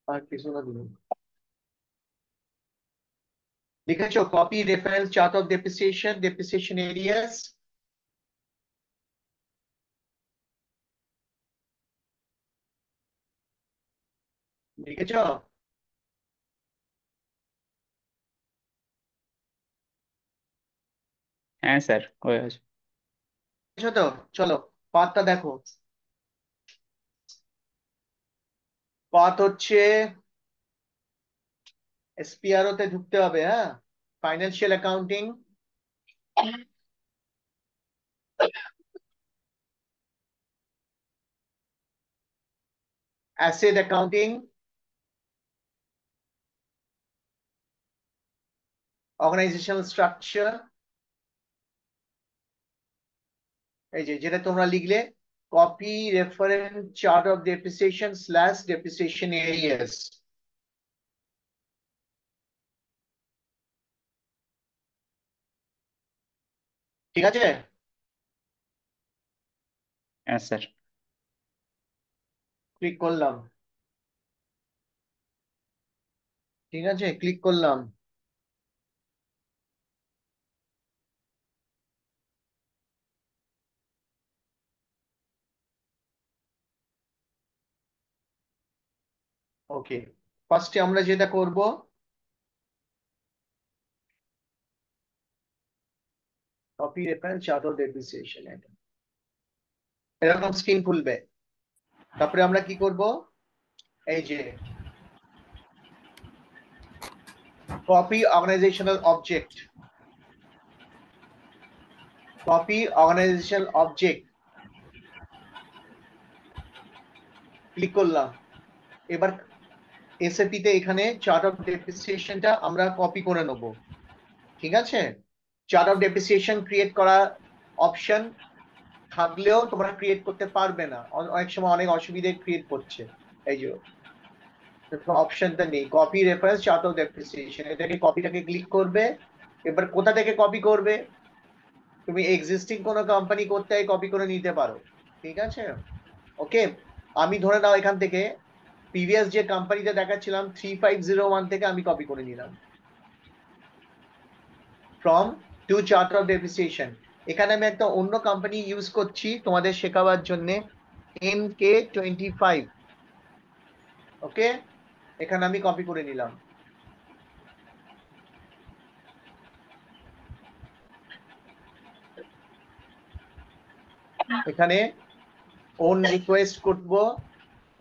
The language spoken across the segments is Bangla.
আর কিছু না দিন লিখেছো copy reference chart of depreciation areas লিখেছো? হ্যাঁ স্যার, হয়ে আছে। লিখেছো তো? চলো পাথটা দেখো। পাথ হচ্ছে এসপিআরও তে ঢুকতে হবে, হ্যাঁ। Financial accounting, asset accounting, organisational structure, এই যে যেটা তোমরা লিখলে copy reference chart of depreciation slash depreciation areas. ঠিক আছে? হ্যাঁ স্যার। ক্লিক করলাম। ঠিক আছে, ক্লিক করলাম। ওকে, ফার্স্টে আমরা যেটা করব, copy reference chart of depreciation, এরকম স্ক্রিন খুলবে। তারপরে আমরা কি করব, এই যে copy organisational object, copy organisational object click করলাম। এবার এসএপি তে এখানে চার্ট অফ ডেপ্রিসিয়েশনটা আমরা কপি করে নেব। ঠিক আছে? চার্ট অফ ডেপ্রিসিয়েশন ক্রিয়েট করা অপশন থাকলেও তোমরা ক্রিয়েট করতে পারবে না, অনেক সময় অনেক অসুবিধে ক্রিয়েট করছে। এই যে অপশনটা নেই, copy reference chart of depreciation, এটাকে কপিটাকে ক্লিক করবে। এবার কোথা থেকে কপি করবে? তুমি এক্সিস্টিং কোনো কোম্পানি করতে কপি করে নিতে পারো। ঠিক আছে? ওকে, আমি ধরে নাও এখান থেকে প্রিভিয়াস যে কোম্পানিটা দেখাচ্ছিলাম 3501 থেকে আমি কপি করে নিলাম, from to chart of depreciation. এখানে আমি একটা অন্য কোম্পানি ইউজ করছি তোমাদের শেখাবার জন্য, NK25। ওকে, এখানে আমি কপি করে নিলাম। এখানে ওন রিকোয়েস্ট করবো।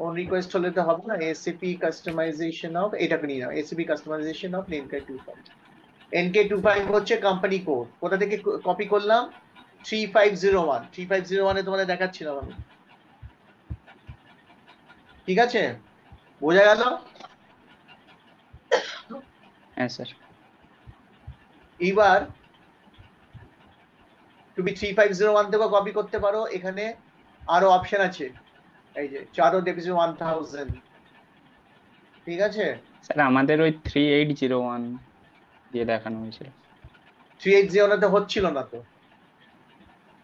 ওন রিকোয়েস্ট হলে তো হবে না, এসিপি কাস্টমাইজেশন অফ, এটাকে নিয়ে নাও, ACP customisation of NK25। NK25 হচ্ছে কোম্পানি কোড, কোথা থেকে কপি করলাম? 3501, 3501 এ তোমাদের দেখাচ্ছিলাম আমি। ঠিক আছে, বোঝা গেল? হ্যাঁ স্যার। এইবার তুমি 3501 থেকেও কপি করতে পারো, এখানে আরো অপশন আছে, এই যে চারো ডেপিসি 1000। ঠিক আছে? স্যার আমাদের ওই 3801 দিয়ে দেখানো হয়েছিল। 3801 তে হচ্ছিল না তো,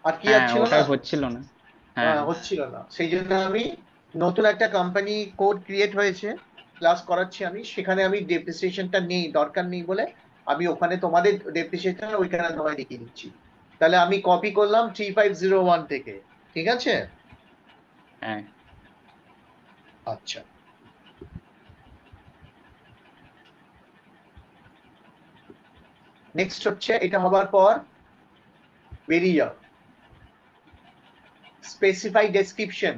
আর কি হ্যাঁ, যাচ্ছিল না? ওটাই হচ্ছিল না। হ্যাঁ। হচ্ছিল না, সেই জন্য আমি নতুন একটা কোম্পানি কোড ক্রিয়েট হয়েছে, ক্লাস করাচ্ছি আমি, সেখানে আমি ডেপ্রিসিয়েশনটা নেই, দরকার নেই বলে আমি ওখানে তোমাদের ডেপ্রিসিয়েশন ওইখানে তোমায় দেখিয়ে দিচ্ছি। তাহলে আমি কপি করলাম 3501 থেকে। ঠিক আছে? হ্যাঁ আচ্ছা, নেক্সট হচ্ছে এটা হবার পর বেরিয়ে যাও, স্পেসিফাই ডেসক্রিপশন।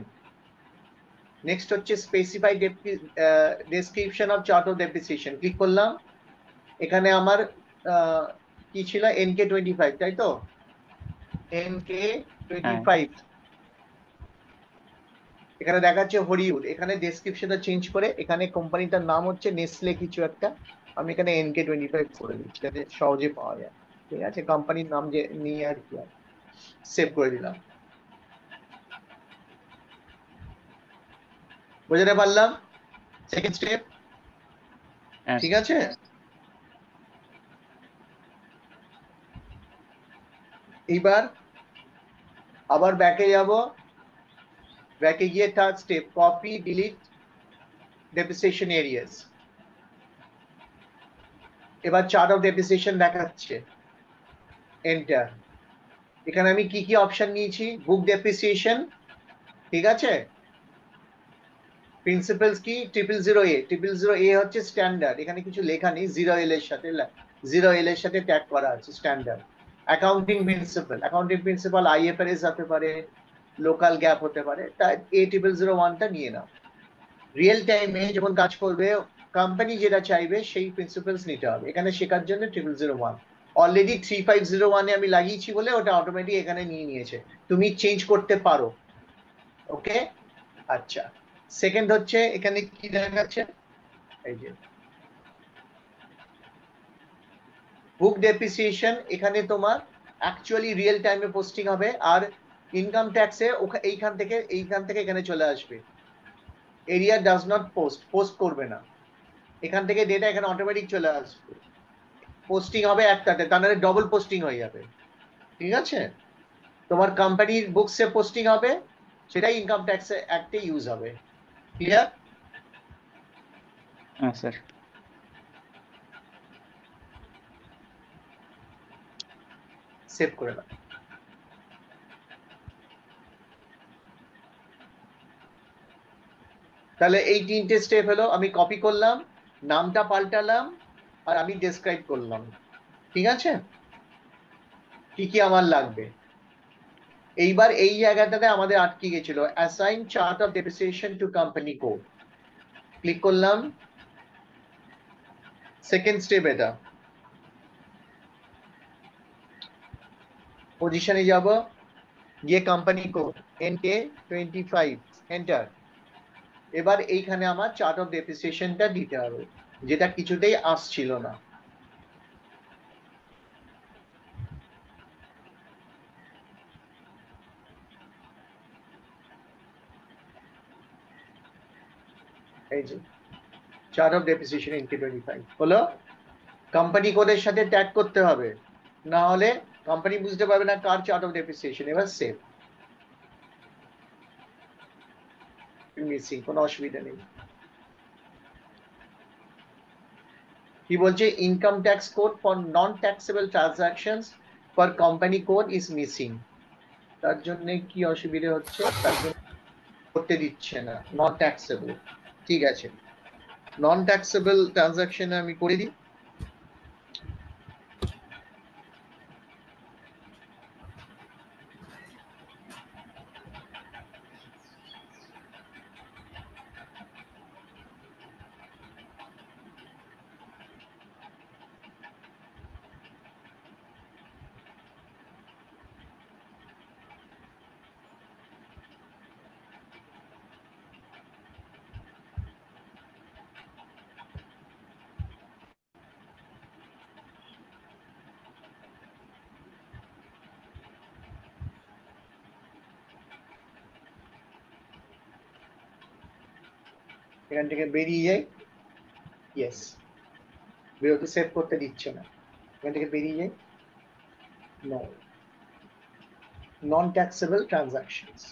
নেক্সট হচ্ছে specify description of chart of depreciation, click করলাম। এখানে আমার আহ, কি ছিল, NK25, তাই তো? এনকে টোয়েন্টি হ্যাঁ ফাইভ এখানে দেখাচ্ছে হরিউড, এখানে ডেসক্রিপশনটা চেঞ্জ করে এখানে কোম্পানিটার নাম হচ্ছে নেসলে কিছু একটা, আমি এখানে NK25 করে দিচ্ছি যাতে সহজে পাওয়া যায়। ঠিক আছে, কোম্পানির নাম যে নিয়ে আর কি, সেভ করে দিলাম। বোঝাতে পারলাম? Second step. হ্যাঁ ঠিক আছে, এইবার আবার ব্যাকে যাব। ব্যাকে গিয়ে third step, copy delete depreciation areas. এবার চার্ট অফ ডেপ্রিসিয়েশন দেখাচ্ছে, এন্টার। এখানে আমি কি কি অপশন নিয়েছি? বুক ডেপ্রিসিয়েশন, ঠিক আছে। প্রিন্সিপালস কি? 000A। 000A হচ্ছে স্ট্যান্ডার্ড, এখানে কিছু লেখা নেই, 0L এর সাথে 0L এর সাথে ট্যাগ করা আছে, standard. Accounting principal, accounting principal IFRS হতে পারে, লোকাল গ্যাপ হতে পারে, তাই A 001টা নিয়ে নাও। রিয়েল টাইমে যখন কাজ করবে, কোম্পানি যেটা চাইবে সেই প্রিন্সিপালস নিতে হবে। এখানে শেখার জন্য 001। অলরেডি 3501-এ আমি লাগিয়েছি বলে ওটা অটোমেটিক এখানে নিয়ে নিয়েছে, তুমি চেঞ্জ করতে পারো। ওকে, আচ্ছা। সেকেন্ড হচ্ছে এখানে কি দেখাচ্ছে, এই যে বুক ডেপ্রিসিয়েশন। এখানে তোমার অ্যাকচুয়ালি রিয়েল টাইমে পোস্টিং হবে, আর ইনকাম ট্যাক্সে এইখান থেকে এখানে চলে আসবে। এরিয়া ডাজ নট পোস্ট করবে না, এখান থেকে ডেটা এখানে অটোমেটিক চলে আসবে। পোস্টিং হবে একটাতে, তার মানে ডবল পোস্টিং হয়ে যাবে, ঠিক আছে। তোমার কোম্পানির বুকসে পোস্টিং হবে, সেটাই ইনকাম ট্যাক্সে অ্যাক্টে ইউজ হবে। ক্লিয়ার? হ্যাঁ স্যার। সেভ করে নাও। তাহলে এই তিনটে স্টেপ হলো, আমি কপি করলাম, নামটা পাল্টালাম, আর আমি ডেসক্রাইব করলাম, ঠিক আছে। কি কি আমার লাগবে? এইবার এই জায়গাটাতে আমাদের আটকে গেছিল, assign chart of depreciation to company code. Click করলাম, সেকেন্ড স্টেপ এটা। পজিশনে যাব, গিয়ে কোম্পানি কোড NK25, এন্টার। এবার এইখানে আমার চার্ট অফ ডেপ্রিসিয়েশনটা দিতে হবে, যেটা কিছুতেই আসছিল না। এই যে চার্ট অফ ডেপ্রিসিয়েশন NK25 হলো। কোম্পানি কোডের সাথে ট্যাগ করতে হবে, না হলে কোম্পানি বুঝতে পারবে না কার চার্ট অফ ডেপ্রিসিয়েশন। এবার সেভ, মিসিং, কোনো অসুবিধা নেই। কি বলছে? Income tax code for non taxable transactions for company code is missing. তার জন্য কি অসুবিধা হচ্ছে? তার জন্য করতে দিচ্ছে না, নন ট্যাক্সেবল। ঠিক আছে, নন ট্যাক্সেবল ট্রানজাকশন আমি করে দিই। এখান থেকে বেরিয়ে যাই। ইয়েস, বেরোতে সেভ করতে দিচ্ছে না, এখান থেকে বেরিয়ে যাই। নো, নন ট্যাক্সেবল ট্রানজাকশনস।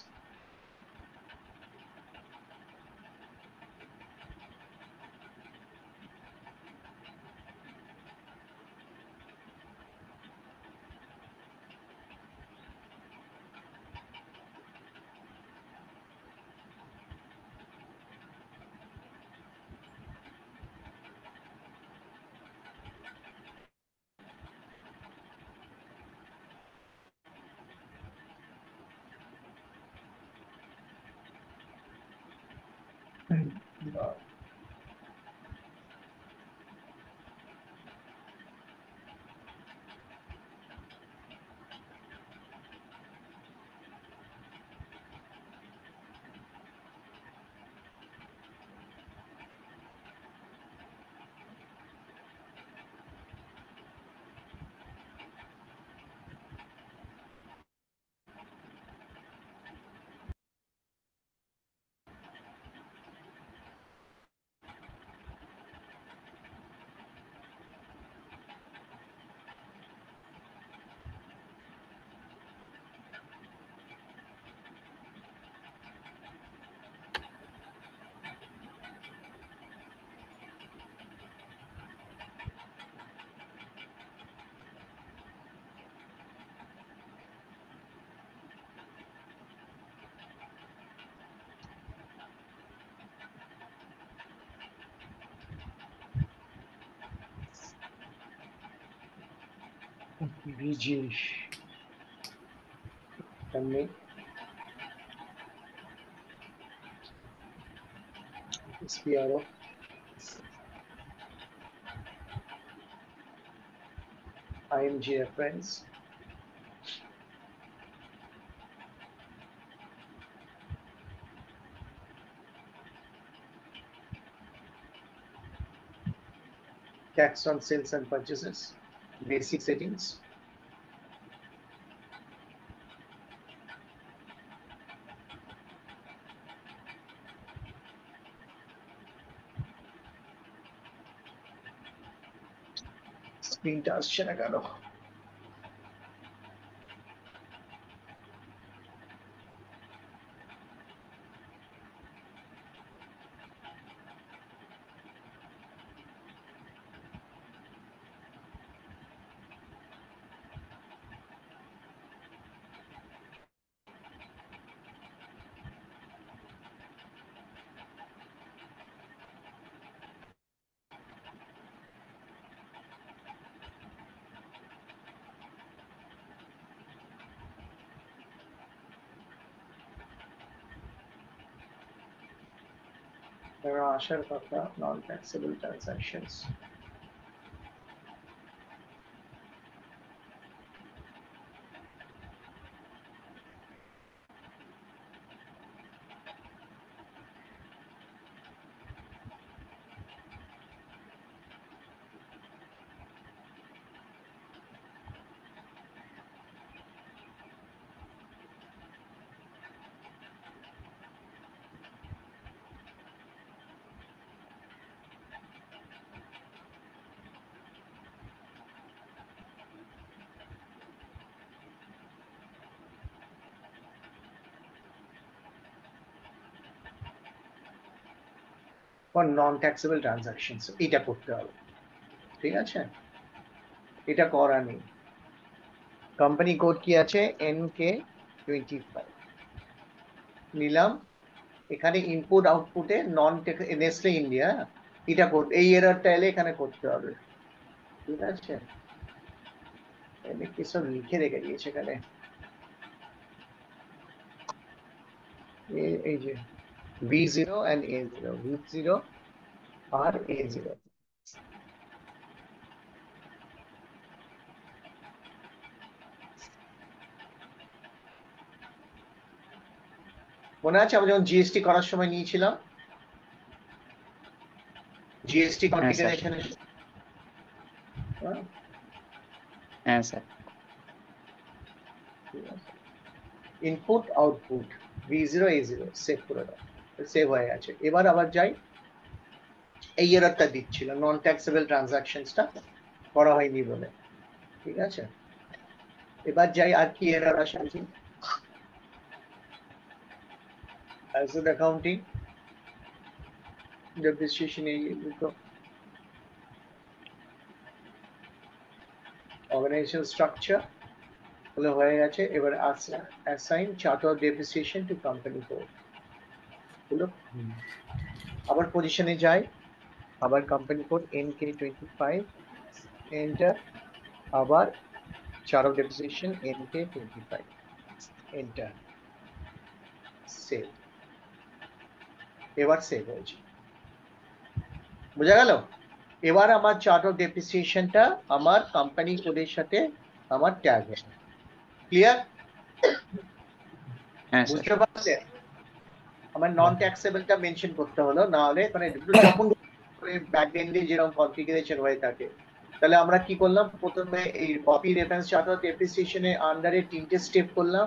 বিজি সামনে SPRO IMG reference tax on sales and purchases basic settings স্ক্রিনটা আসছে না কেন আসার কথা non taxable transactions for non taxable transactions এটা করতে হবে ঠিক আছে এটা করা নেই কোম্পানি কোড কি আছে NK25 নিলাম এখানে ইনপুট আউটপুটে নন নেসলে ইন্ডিয়া এটা কোড এই এররটা এলে এখানে করতে হবে ঠিক আছে এনে কি সব লিখে রেখে দিয়েছে এখানে এই যে V0 and A0 V0 R A0 মনে আছে আমরা যখন জিএসটি করার সময় নিয়েছিলাম জিএসটি কনফিগারেশন হ্যাঁ sir input output V0 A0 save করে দাও সেভ হয়ে গেছে এবার আবার যাই এই এররটা দিচ্ছিল নন ট্যাক্সেবল ট্রানজাকশনসটা করা হয়নি বলে ঠিক আছে এবার যাই আর কি এরর আসে asset accounting depreciation organizational structure হলো হয়ে গেছে এবার assign chart of depreciation to company code হলো আবার পজিশনে যাই আবার কোম্পানি কোড NK25 এন্টার আবার chart of depreciation NK25 enter save এবার সেভ হয়েছে বোঝা গেল এবার আমার চার্ট অফ ডেপ্রিসিয়েশনটা আমার কোম্পানি কোডের সাথে আমার ট্যাগ আছে ক্লিয়ার হ্যাঁ স্যার বুঝতে পারছেন আমার নন ট্যাক্সেবলটা মেনশন করতে হলো না হলে মানে যখন ব্যাকএন্ডে যেরকম কনফিগারেশন হয়ে থাকে তাহলে আমরা কি করলাম প্রথমে এই কপি রেফারেন্স চার্ট অফ ডেপ্রিসিয়েশনের আন্ডারে তিনটে স্টেপ করলাম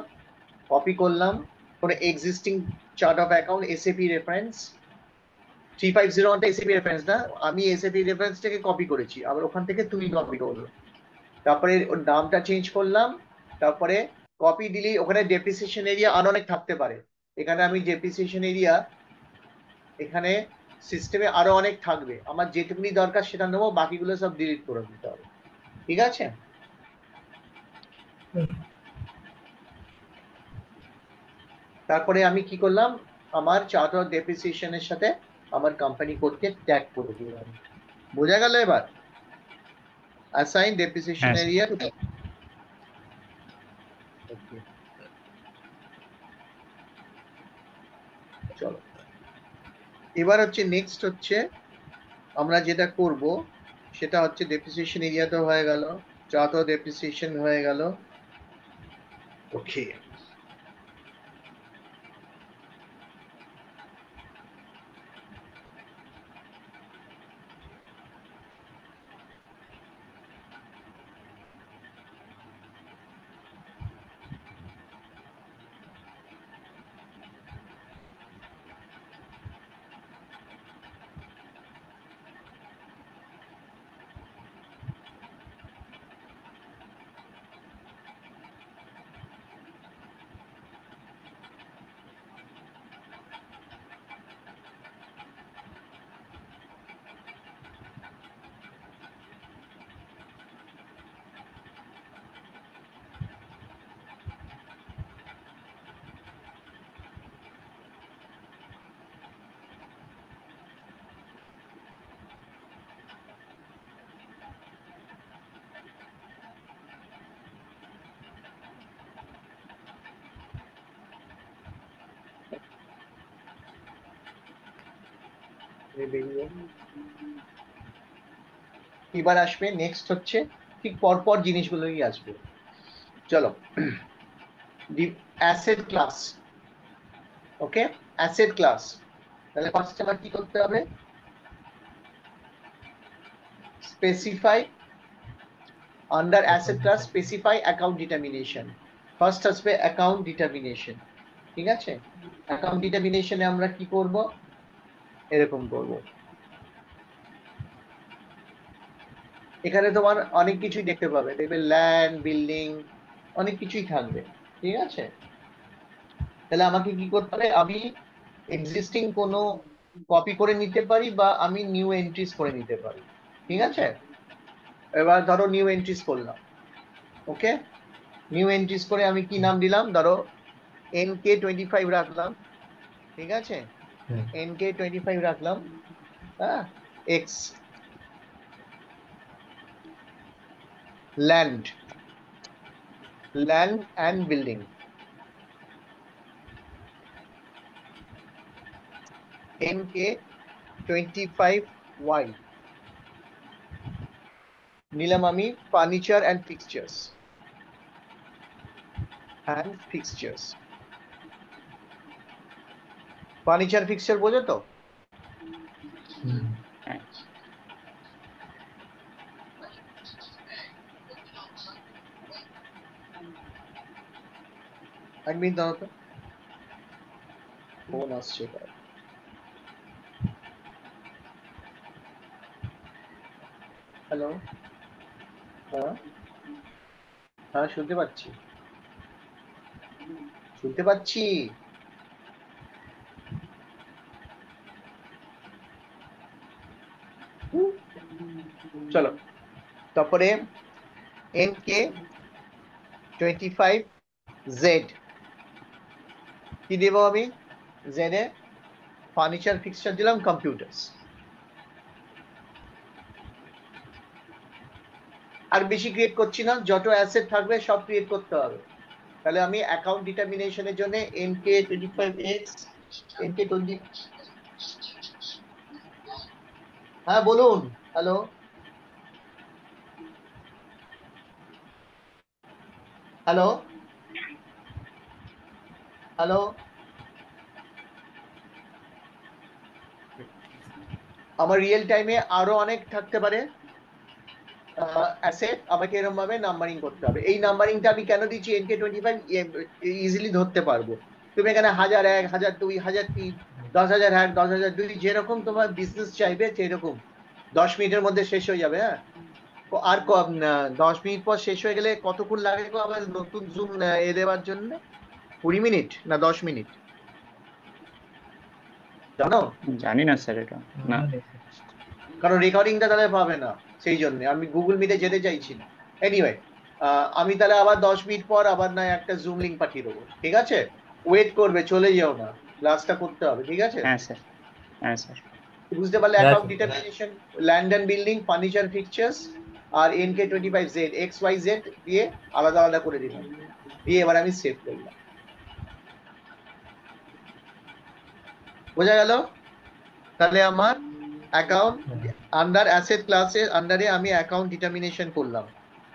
কপি করলাম কোনো existing chart of account SAP reference 3501টা এসএপি রেফারেন্স না আমি এসএপি রেফারেন্সটাকে কপি করেছি আবার ওখান থেকে তুমি কপি করলো তারপরে ওর নামটা চেঞ্জ করলাম তারপরে কপি দিলি ওখানে ডেপ্রিসিয়েশন এরিয়া আরো অনেক থাকতে পারে এখানে আমি ডেপ্রিসিয়েশন এরিয়া এখানে সিস্টেমে আরো অনেক থাকবে আমার যেটুকুনি দরকার সেটা নেবো বাকিগুলো সব ডিলিট করে দিতে হবে ঠিক আছে তারপরে আমি কি করলাম আমার চার্ট অফ ডেপ্রিসিয়েশনের সাথে আমার কোম্পানি কোডকে ট্যাগ করে দিলাম বোঝা গেল এবার assign depreciation Yes. area to এবার হচ্ছে নেক্সট হচ্ছে আমরা যেটা করব সেটা হচ্ছে ডেপ্রিসিয়েশন এরিয়া তো হয়ে গেল, যত ডেপ্রিসিয়েশন হয়ে গেল। ওকে, এবার আসবে নেক্সট হচ্ছে ঠিক পরপর জিনিসগুলোই আসবে। চলো, অ্যাসেট ক্লাস। ওকে, অ্যাসেট ক্লাস। তাহলে ফার্স্ট আমার কি করতে হবে? Specify under asset class, specify account determination. First আসবে অ্যাকাউন্ট ডিটারমিনেশন। ঠিক আছে, অ্যাকাউন্ট ডিটারমিনেশনে আমরা কি করব? এরকম করব। এখানে তোমার অনেক কিছুই দেখতে পাবে, দেখবে ল্যান্ড, বিল্ডিং, অনেক কিছুই থাকবে। ঠিক আছে, তাহলে আমাকে কি করতে হবে? আমি এক্সিস্টিং কোনো কপি করে নিতে পারি বা আমি নিউ এন্ট্রিজ করে নিতে পারি। ঠিক আছে, এবার ধরো নিউ এন্ট্রিজ করলাম। ওকে, নিউ এন্ট্রিজ করে আমি কি নাম দিলাম? ধরো NK25 রাখলাম। ঠিক আছে, NK25 রাখলাম। হ্যাঁ, x land, land and building, NK25Y নিলাম আমি ফার্নিচার অ্যান্ড ফিক্সচার্স, ফার্নিচার ফিক্সচার বোঝো তো? হ্যাঁ, এক মিনিট দাঁড়াও তো, ফোন আসছে। হ্যালো, হ্যাঁ, হ্যাঁ শুনতে পাচ্ছি, শুনতে পাচ্ছি। হুম, চলো, তারপরে NK25Z কি দেবো আমি? জেড এ ফার্নিচার ফিক্সচার দিলাম, কম্পিউটার্স। আর বেশি ক্রিয়েট করছি না, যত অ্যাসেট থাকবে সব ক্রিয়েট করতে হবে। তাহলে আমি অ্যাকাউন্ট ডিটারমিনেশনের জন্য NK25X, NK20। হ্যাঁ বলুন। Hello, hello, hello. আমার রিয়েল টাইমে আরো অনেক থাকতে পারে অ্যাসেট, আমাকে এরকম ভাবে নাম্বারিং করতে হবে। এই নাম্বারিংটা আমি কেন দিচ্ছি? NK25 ইজিলি ধরতে পারবো। তুমি এখানে 1001, 1002, 1003, 10,001, 10,002, যেরকম তোমার বিজনেস চাইবে সেরকম 10 মিনিটের মধ্যে শেষ হয়ে যাবে। হ্যাঁ, আর 10 মিনিট পর শেষ হয়ে গেলে কতক্ষণ লাগে গো আবার নতুন জুম এ দেওয়ার জন্য? 20 মিনিট না 10 মিনিট? জানো? জানি না স্যার এটা। না। কারণ রেকর্ডিংটা তাহলে পাবে না, সেই জন্য আমি গুগল মিটে যেতে চাইছি না। এনিওয়ে, আমি তাহলে আবার 10 মিনিট পর আবার না একটা জুম লিঙ্ক পাঠিয়ে দেবো। ঠিক আছে, ওয়েট করবে, চলে যেও না, ক্লাসটা করতে হবে। ঠিক আছে, হ্যাঁ স্যার, হ্যাঁ স্যার। বুঝতে পারলে? Account determination, land and building, furniture fixtures, আর NK25Z XYZ দিয়ে আলাদা আলাদা করে দিলাম, দিয়ে এবার আমি সেভ করলাম। বোঝা গেল? তাহলে আমার অ্যাকাউন্ট আন্ডার অ্যাসেট ক্লাসের আন্ডারে আমি অ্যাকাউন্ট ডিটারমিনেশন করলাম,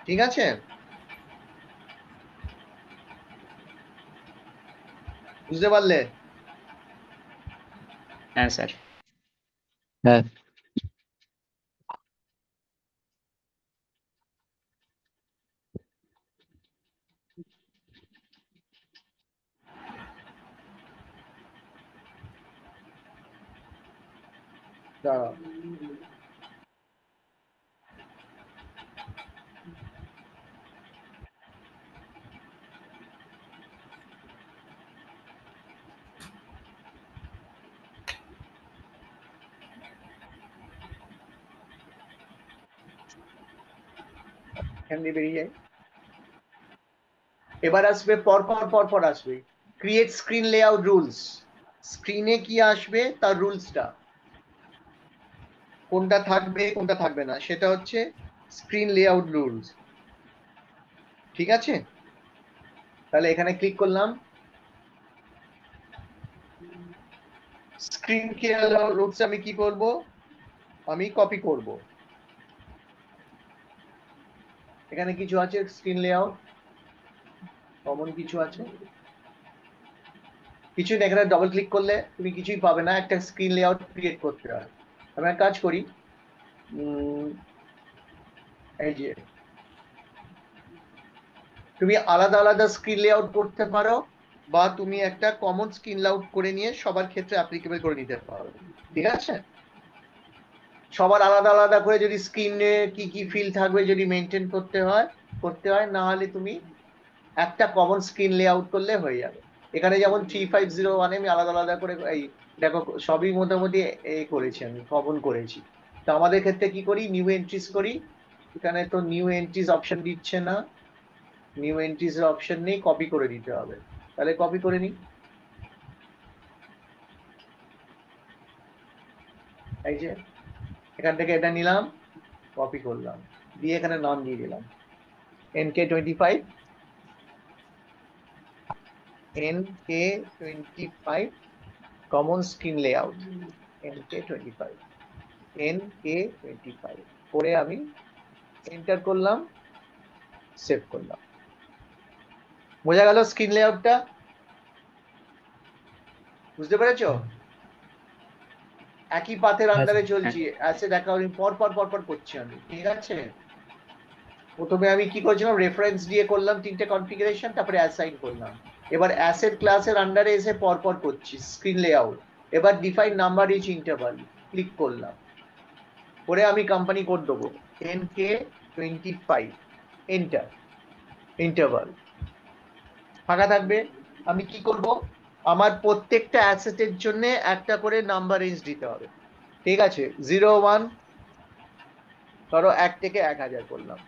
ঠিক আছে? বুঝতে পারলে? হ্যাঁ স্যার। হ্যাঁ দাঁড়াও। এখান দিয়ে বেরিয়ে যাই। এবার আসবে পরপর আসবে ক্রিয়েট স্ক্রিন লেআউট রুলস। স্ক্রিনে কি আসবে তার রুলসটা, কোনটা থাকবে কোনটা থাকবে না, সেটা হচ্ছে স্ক্রিন লেআউট রুলস, ঠিক আছে? তাহলে এখানে ক্লিক করলাম, স্ক্রিন রুলস আমি কি করব, আমি কপি করব। এখানে কিছু আছে স্ক্রিন লেআউট, কমন কিছু আছে, কিছু এখানে ডবল ক্লিক করলে তুমি কিছুই পাবে না, একটা স্ক্রিন লেআউট ক্রিয়েট করতে হয়। আমি এক কাজ করি, এই যে তুমি আলাদা আলাদা স্ক্রিন লেআউট করতে পারো, বা তুমি একটা কমন স্ক্রিন লেআউট করে নিয়ে সবার ক্ষেত্রে অ্যাপ্লিকেবল করে নিতে পারো, ঠিক আছে? সবার আলাদা আলাদা করে যদি স্ক্রিনে কি কি ফিল থাকবে যদি মেনটেন করতে হয়, না হলে তুমি একটা কমন স্ক্রিন লেআউট করলে হয়ে যাবে। এখানে যেমন 3501 আমি আলাদা আলাদা করে এই দেখো সবই মোটামুটি করেছি, আমি কমন করেছি। তো আমাদের ক্ষেত্রে কি করি, নিউ এন্ট্রিজ করি। এখানে তো নিউ এন্ট্রিজ অপশন দিচ্ছে না, নিউ এন্ট্রিজ এর অপশন নেই, কপি করে দিতে হবে। তাহলে কপি করে নিই, এই যে এখান থেকে এটা নিলাম, কপি করলাম, দিয়ে এখানে নাম দিয়ে দিলাম NK25, NK25 common screen layout, NK25 NK25 করে আমি এন্টার করলাম, সেভ করলাম। বোঝা গেল স্ক্রিন লেআউটটা? বুঝতে পেরেছো? একই পাথের হ্যাঁ আন্ডারে স্যার। চলছি, অ্যাসেট অ্যাকাউন্টিং পর পর করছি আমি, ঠিক আছে? প্রথমে আমি কি করেছিলাম, রেফারেন্স দিয়ে করলাম তিনটে কনফিগারেশন, তারপরে অ্যাসাইন করলাম। এবার অ্যাসেট ক্লাসের আন্ডারে এসে পরপর করছি স্ক্রিন লেআউট। এবার define number each interval, click করলাম, করে আমি কোম্পানি কোড দেবো NK25, এন্টার, ইন্টারভাল ফাঁকা থাকবে। আমি কি করব, আমার প্রত্যেকটা অ্যাসেটের জন্য একটা করে নাম্বার রেঞ্জ দিতে হবে, ঠিক আছে? 01, ধরো 1 থেকে 1000 করলাম,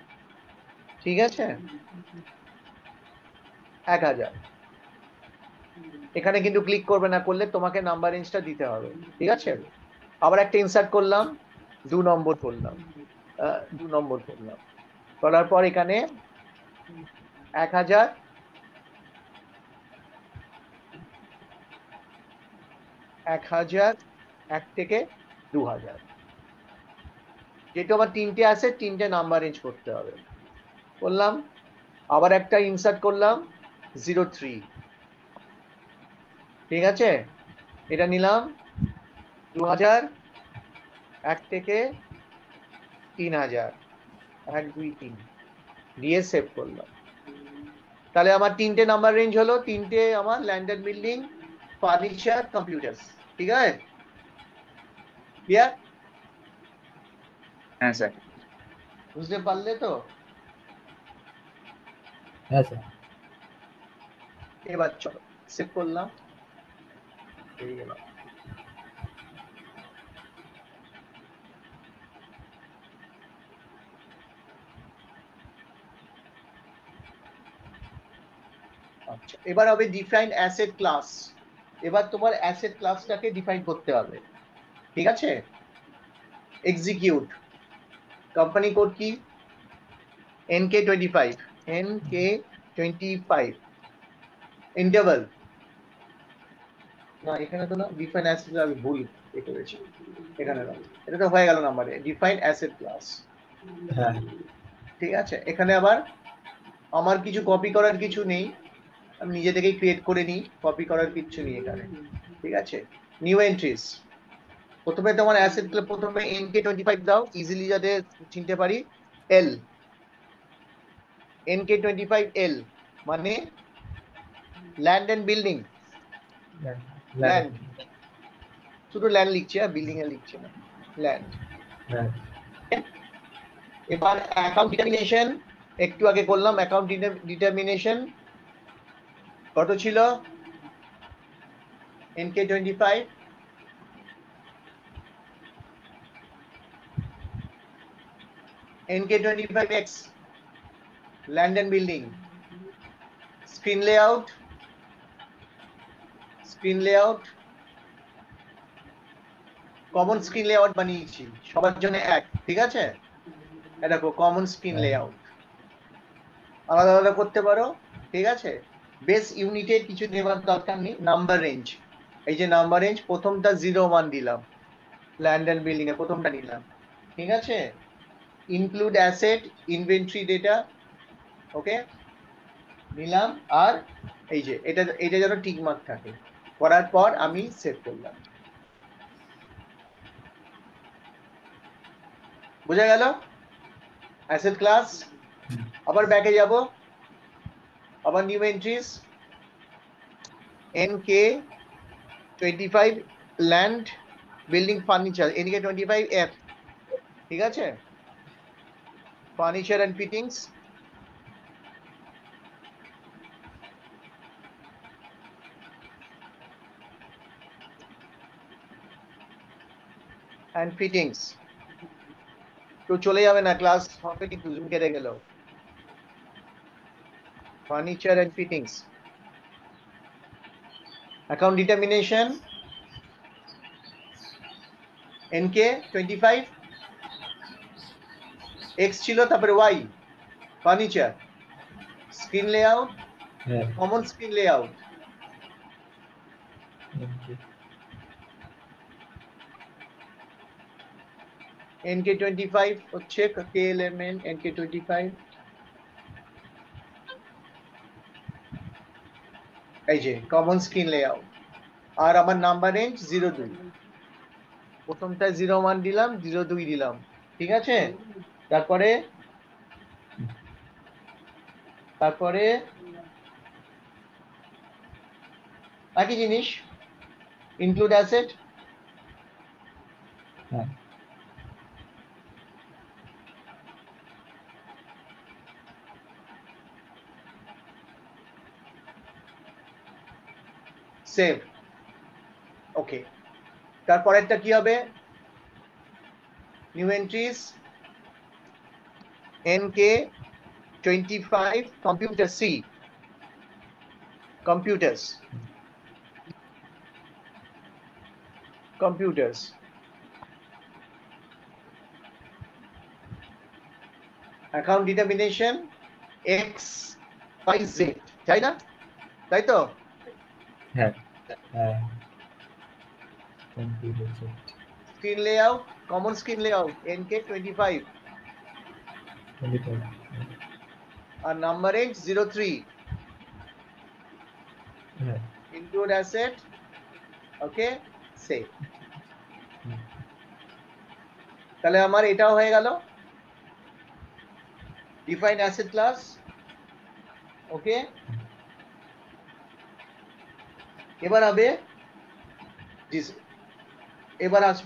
ঠিক আছে? 1000, এখানে কিন্তু ক্লিক করবে না, করলে তোমাকে নাম্বার রেঞ্জটা দিতে হবে, ঠিক আছে? আবার একটা ইনসার্ট করলাম, 2 নম্বর করলাম, 2 নম্বর করলাম, করার পর এখানে 1000, 1000, 1 থেকে 2000, যেহেতু আমার তিনটে আছে, তিনটে নাম্বার রেঞ্জ করতে হবে, করলাম। আবার একটা ইনসার্ট করলাম 03, ঠিক আছে? এটা নিলাম 2000, 1 থেকে 3000, 1 2 3 দিয়ে সেভ করলাম। তাহলে আমার তিনটে নাম্বার রেঞ্জ হলো, তিনটে আমার ল্যান্ডেড বিল্ডিং, ফার্নিচার, কম্পিউটার্স, ঠিক আছে? ক্লিয়ার? হ্যাঁ স্যার। বুঝতে পারলে তো? হ্যাঁ স্যার। এবার চলো সেভ করলাম, বেরিয়ে গেলাম। আচ্ছা, এবার হবে ডিফাইন অ্যাসেট ক্লাস। এবার তোমার অ্যাসেট ক্লাসটাকে ডিফাইন করতে হবে, ঠিক আছে? এক্সিকিউট, কোম্পানি কোড কি, NK25, NK25, ইন্টারভাল, না এখানে তো না, ডিফাইন অ্যাসেট, আমি ভুল এ করেছি এখানে দাও। এটা তো হয়ে গেল নাম্বারে ডিফাইন অ্যাসেট ক্লাস। হ্যাঁ ঠিক আছে, এখানে আবার আমার কিছু কপি করার কিছু নেই, আমি নিজে থেকেই ক্রিয়েট করে নিই, কপি করার কিছু নেই এখানে। ঠিক আছে, নিউ এন্ট্রিজ। প্রথমে তোমার অ্যাসেট প্রথমে NK25 দাও, ইজিলি যাতে চিনতে পারি। এল, NK25L মানে ল্যান্ড এন্ড বিল্ডিং। ল্যান্ড, শুধু ল্যান্ড লিখছে, আর বিল্ডিং এ লিখছে না, ল্যান্ড। হ্যাঁ এবার অ্যাকাউন্ট ডিটারমিনেশন, একটু আগে করলাম অ্যাকাউন্ট ডিটারমিনেশন। কত ছিল? NK25 NK25X land and building. Screen layout, screen layout common screen layout বানিয়েছি সবার জন্য এক। ঠিক আছে, এটা দেখো কমন স্ক্রিন লেআউট, আলাদা আলাদা করতে পারো। ঠিক আছে, বেস ইউনিটের কিছু নেওয়ার দরকার নেই। নাম্বার রেঞ্জ, এই যে নাম্বার রেঞ্জ, প্রথমটা 01 দিলাম, ল্যান্ড এন্ড বিল্ডিং এ প্রথমটা নিলাম। ঠিক আছে, ইনক্লুড অ্যাসেট ইনভেন্টরি ডেটা, ওকে নিলাম। আর এই যে এটা, এটা যেন টিক মার্ক থাকে, করার পর আমি সেভ করলাম। বোঝা গেল অ্যাসেট ক্লাস। আবার ব্যাকে যাব, আবার new entries, NK25 land building furniture, NK25F। ঠিক আছে, furniture and fittings, and fittings. তো চলে যাবে না, ক্লাস হবে কিন্তু জুম কেটে গেল। Furniture and fittings, account determination, NK25 X ছিল, তারপরে Y ফার্নিচার, স্ক্রিন লেআউট, হ্যাঁ কমন স্ক্রিন লেআউট, NK25 হচ্ছে KLMN NK25। এই যে কমন স্ক্রিন লেআউট। আর আমার নাম্বার রেঞ্জ 02, প্রথমটা 01 দিলাম, 02 দিলাম। ঠিক আছে, তারপরে তারপরে একই জিনিস, ইনক্লুড অ্যাসেট, হ্যাঁ সেভ। ওকে, তারপরেরটা কি হবে? New entries, NK25 computer C, computers, computers, account determination XYZ, তাই না? তাই তো? হ্যাঁ হ্যাঁ computer set screen layout, common screen layout NK25, 25 আর নাম্বার রেঞ্জ 03, হ্যাঁ include asset, ওকে সেভ। তাহলে আমার এটাও হয়ে গেল, ডিফাইন অ্যাসেট ক্লাস। ওকে, এবার হবে এবার আসবে